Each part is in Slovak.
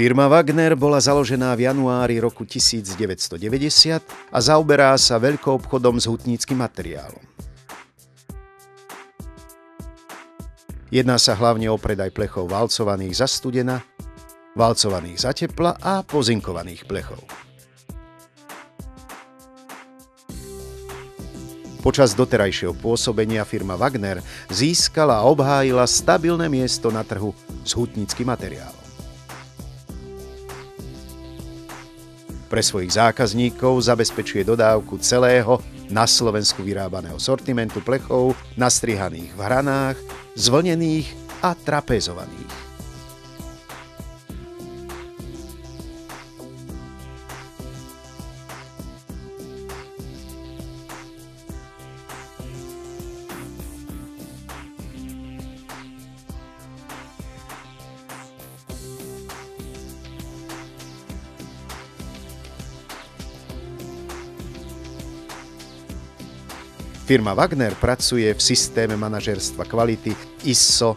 Firma Wagner bola založená v januári roku 1990 a zaoberá sa veľkoobchodom s hutníckym materiálom. Jedná sa hlavne o predaj plechov valcovaných za studena, valcovaných za tepla a pozinkovaných plechov. Počas doterajšieho pôsobenia firma Wagner získala a obhájila stabilné miesto na trhu s hutníckym materiálom. Pre svojich zákazníkov zabezpečuje dodávku celého na Slovensku vyrábaného sortimentu plechov nastrihaných v hranách, zvlnených a trapézovaných. Firma Wagner pracuje v systéme manažérstva kvality ISO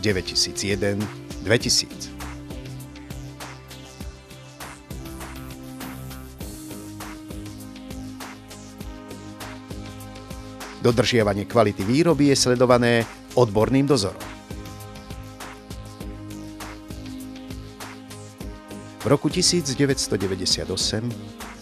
9001-2000. Dodržiavanie kvality výroby je sledované odborným dozorom. V roku 1998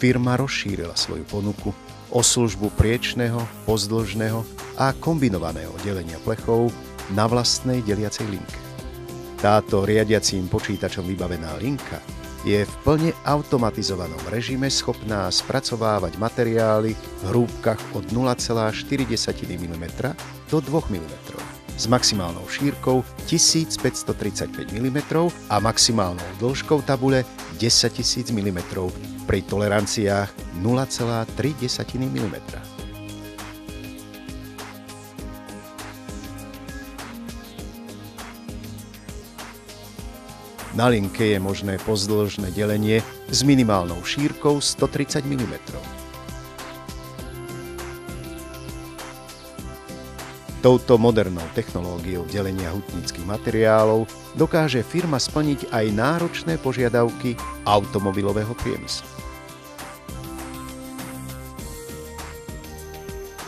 firma rozšírila svoju ponuku o službu priečného, pozdĺžneho a kombinovaného delenia plechov na vlastnej deliacej linke. Táto riadiacím počítačom vybavená linka je v plne automatizovanom režime schopná spracovávať materiály v hrúbkach od 0,4 mm do 2 mm s maximálnou šírkou 1535 mm a maximálnou dĺžkou tabule 10 000 mm pri toleranciách 0,3 mm. Na linke je možné pozdĺžne delenie s minimálnou šírkou 130 mm. Touto modernou technológiou delenia hutníckych materiálov dokáže firma splniť aj náročné požiadavky automobilového priemyslu.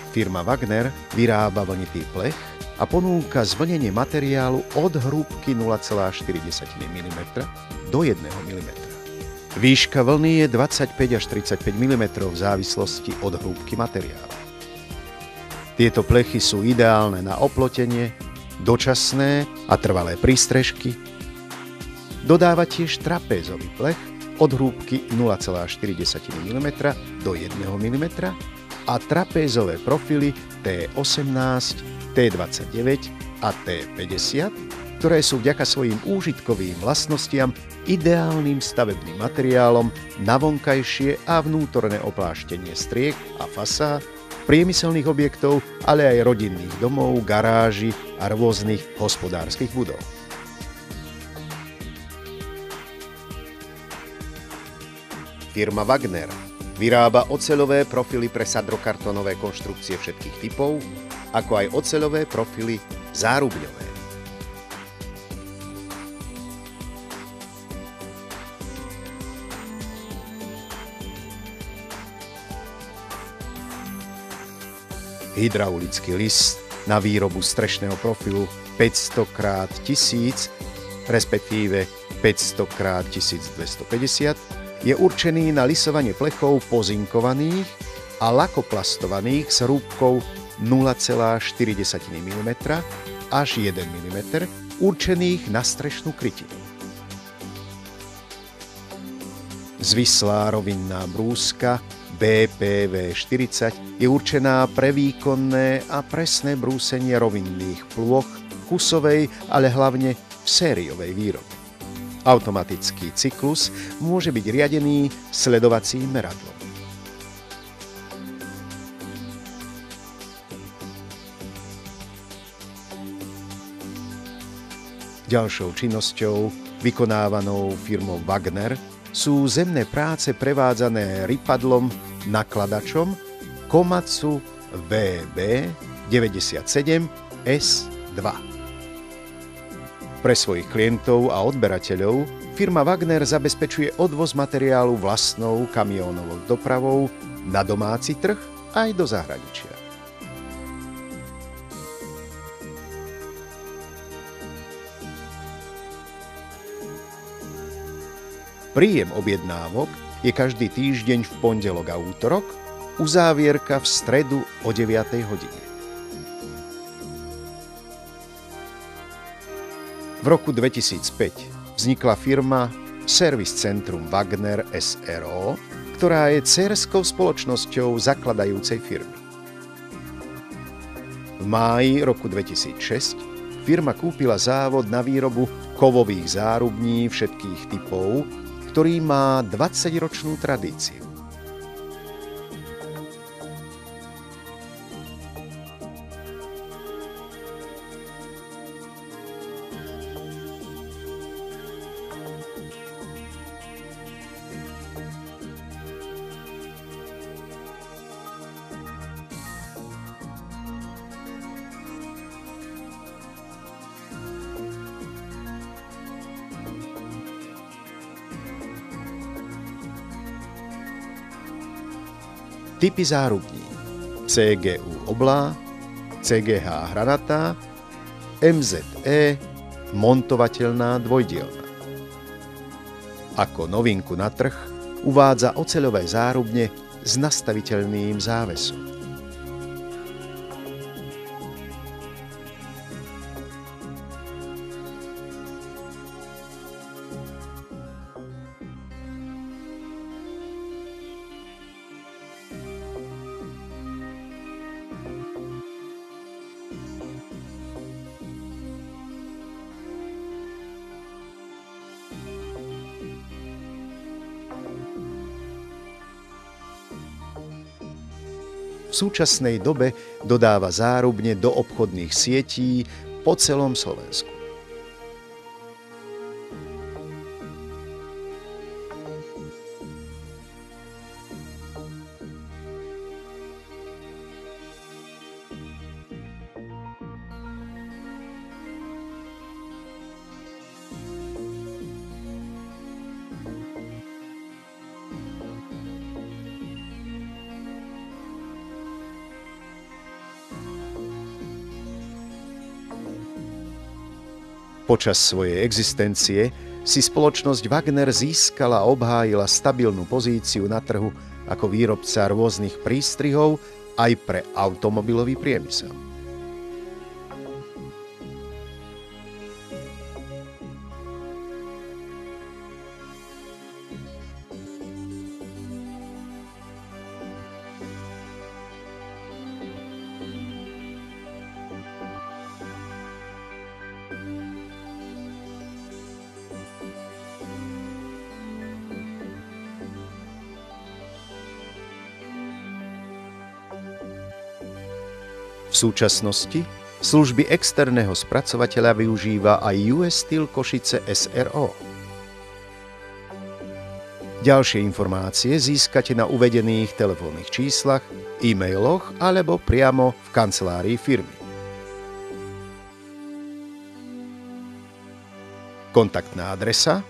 Firma Wagner vyrába vlnitý plech a ponúka zvlnenie materiálu od hrúbky 0,4 mm do 1 mm. Výška vlny je 25 až 35 mm v závislosti od hrúbky materiálu. Tieto plechy sú ideálne na oplotenie, dočasné a trvalé prístrežky. Dodáva tiež trapézový plech od hrúbky 0,4 mm do 1 mm a trapézové profily T18, T29 a T50, ktoré sú vďaka svojim úžitkovým vlastnostiam ideálnym stavebným materiálom na vonkajšie a vnútorné opláštenie striech a fasád, priemyselných objektov, ale aj rodinných domov, garáží a rôznych hospodárskych budov. Firma Wagner vyrába oceľové profily pre sadrokartónové konštrukcie všetkých typov, ako aj oceľové profily zárubňové. Hydraulický list na výrobu strešného profilu 500x1000, respektíve 500x1250, je určený na lisovanie plechov pozinkovaných a lakoplastovaných s hrúbkou 0,4 mm až 1 mm, určených na strešnú krytinu. Zvislá rovinná brúska BPV40 je určená pre výkonné a presné brúsenie rovinných plôch kusovej, ale hlavne v sériovej výrobe. Automatický cyklus môže byť riadený sledovacím meradlom. Ďalšou činnosťou vykonávanou firmou Wagner sú zemné práce prevádzané ripadlom nakladačom Komatsu VB97 S2. Pre svojich klientov a odberateľov Firma Wagner zabezpečuje odvoz materiálu vlastnou kamiónovou dopravou na domáci trh aj do zahraničia. Príjem objednávok je každý týždeň v pondelok a útorok, uzávierka v stredu o 9. hodine. V roku 2005 vznikla firma Service Centrum Wagner SRO, ktorá je dcérskou spoločnosťou zakladajúcej firmy. V máji roku 2006 firma kúpila závod na výrobu kovových zárubní všetkých typov, ktorý má 20-ročnú tradíciu. Typy zárubní: CGU oblá, CGH hranatá, MZE montovateľná dvojdielna. Ako novinku na trh uvádza oceľové zárubne s nastaviteľným závesom. V súčasnej dobe dodáva zárubne do obchodných sietí po celom Slovensku. Počas svojej existencie si spoločnosť Wagner získala a obhájila stabilnú pozíciu na trhu ako výrobca rôznych prístrihov aj pre automobilový priemysel. V súčasnosti služby externého spracovateľa využíva aj US Steel Košice SRO. Ďalšie informácie získate na uvedených telefónnych číslach, e-mailoch alebo priamo v kancelárii firmy. Kontaktná adresa: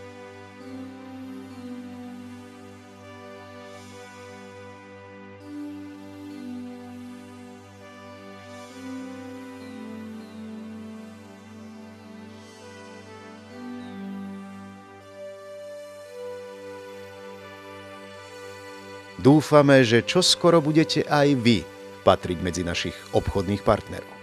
Dúfame, že čoskoro budete aj vy patriť medzi našich obchodných partnerov.